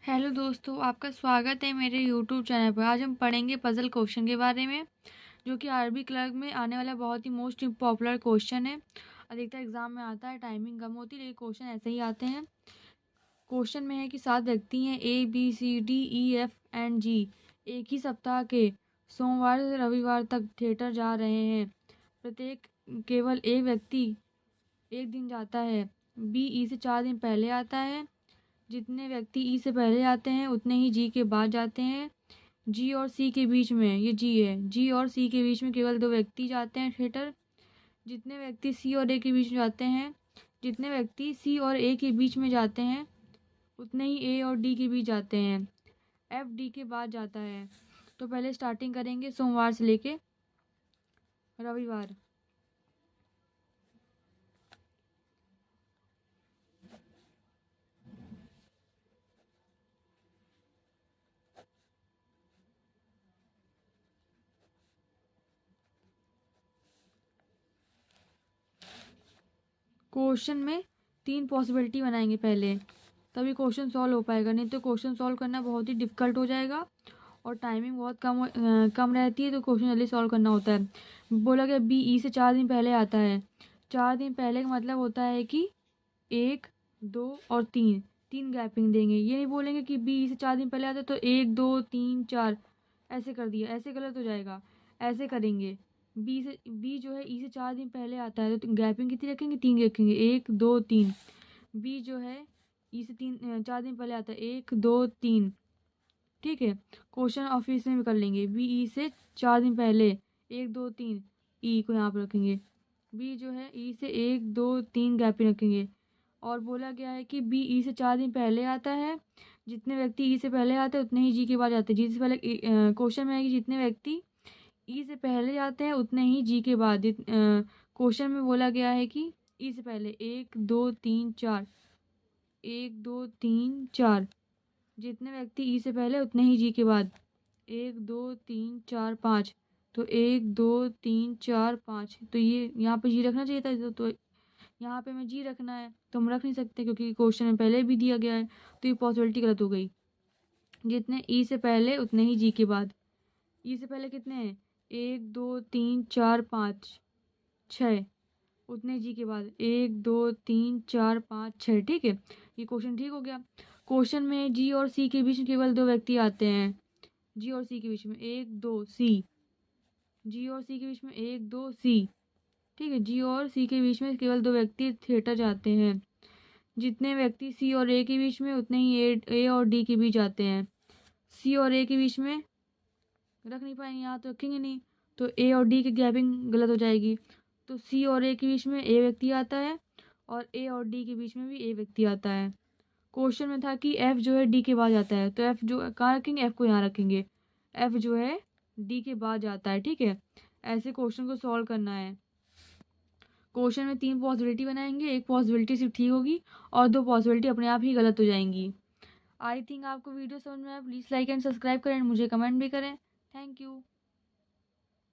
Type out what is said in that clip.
Hello दोस्तों, आपका स्वागत है मेरे यूट्यूब चैनल पर। आज हम पढ़ेंगे पजल क्वेश्चन के बारे में, जो कि आरबी क्लर्क में आने वाला बहुत ही मोस्ट पॉपुलर क्वेश्चन है। अधिकतर एग्जाम में आता है, टाइमिंग कम होती है लेकिन क्वेश्चन ऐसे ही आते हैं। क्वेश्चन में है कि 7 व्यक्ति हैं ABCDEFG एक ही सप्ताह के सोमवार से रविवार तक थिएटर जा रहे हैं। प्रत्येक केवल एक व्यक्ति एक दिन जाता है। BE से 4 दिन पहले आता है। जितने व्यक्ति ई से पहले आते हैं उतने ही जी के बाद जाते हैं। जी और सी के बीच में, ये जी है, जी और सी के बीच में केवल 2 व्यक्ति जाते हैं थिएटर। जितने व्यक्ति सी और ए के बीच में जाते हैं जितने व्यक्ति सी और ए के बीच में जाते हैं उतने ही ए और डी के बीच जाते हैं। एफ डी के बाद जाता है। तो पहले स्टार्टिंग करेंगे सोमवार से लेके रविवार। क्वेश्चन में 3 पॉसिबिलिटी बनाएंगे पहले, तभी क्वेश्चन सॉल्व हो पाएगा। नहीं तो क्वेश्चन सॉल्व करना बहुत ही डिफ़िकल्ट हो जाएगा और टाइमिंग बहुत कम रहती है, तो क्वेश्चन जल्दी सॉल्व करना होता है। बोला गया BE से 4 दिन पहले आता है। 4 दिन पहले का मतलब होता है कि 1, 2 और 3 गैपिंग देंगे। ये नहीं बोलेंगे कि BE से 4 दिन पहले आता है तो 1, 2, 3, 4 ऐसे कर दिया, ऐसे गलत हो जाएगा। ऐसे करेंगे, बी जो है ई से 4 दिन पहले आता है तो गैपिंग कितनी रखेंगे? 3 रखेंगे, 1, 2, 3। बी जो है ई से 4 दिन पहले आता है, 1, 2, 3। ठीक है, क्वेश्चन ऑफिस में भी कर लेंगे। BE से 4 दिन पहले 1, 2, 3, ई को यहाँ पर रखेंगे। बी जो है ई से 1, 2, 3 गैपिंग रखेंगे। और बोला गया है कि BE से 4 दिन पहले आता है। जितने व्यक्ति ई से पहले आते हैं उतने ही जी के बाद आते हैं। जी से पहले क्वेश्चन में है कि जितने व्यक्ति ई से पहले जाते हैं उतने ही जी के बाद। क्वेश्चन में बोला गया है कि ई से पहले 1, 2, 3, 4, 1, 2, 3, 4। जितने व्यक्ति ई से पहले उतने ही जी के बाद। 1, 2, 3, 4, 5। तो 1, 2, 3, 4, 5। तो ये यहाँ पे जी रखना चाहिए था, तो यहाँ पे हमें जी रखना है, तो हम रख नहीं सकते क्योंकि क्वेश्चन में पहले भी दिया गया है। तो ये पॉसिबिलिटी गलत हो गई। जितने ई से पहले उतने ही जी के बाद। ई से पहले कितने हैं? 1, 2, 3, 4, 5, 6। उतने जी के बाद 1, 2, 3, 4, 5, 6। ठीक है, ये क्वेश्चन ठीक हो गया। क्वेश्चन में जी और सी के बीच में केवल 2 व्यक्ति आते हैं। जी और सी के बीच में 1, 2, सी। जी और सी के बीच में 1, 2, सी। ठीक है, जी और सी के बीच में केवल 2 व्यक्ति थिएटर जाते हैं। जितने व्यक्ति सी और ए के बीच में उतने ही ए और डी के बीच आते हैं। सी और ए के बीच में रख नहीं पाएंगे, यहाँ तो रखेंगे नहीं, तो ए और डी की गैपिंग गलत हो जाएगी। तो सी और ए के बीच में ए व्यक्ति आता है और ए और डी के बीच में भी ए व्यक्ति आता है। क्वेश्चन में था कि एफ जो है डी के बाद जाता है, तो एफ जो कहाँ रखेंगे? एफ को यहाँ रखेंगे। एफ जो है डी के बाद जाता है। ठीक है, ऐसे क्वेश्चन को सॉल्व करना है। क्वेश्चन में 3 पॉसिबिलिटी बनाएंगे, एक पॉसिबिलिटी सिर्फ ठीक होगी और 2 पॉसिबिलिटी अपने आप ही गलत हो जाएंगी। आई थिंक आपको वीडियो समझ में आया। प्लीज़ लाइक एंड सब्सक्राइब करें, मुझे कमेंट भी करें। Thank you.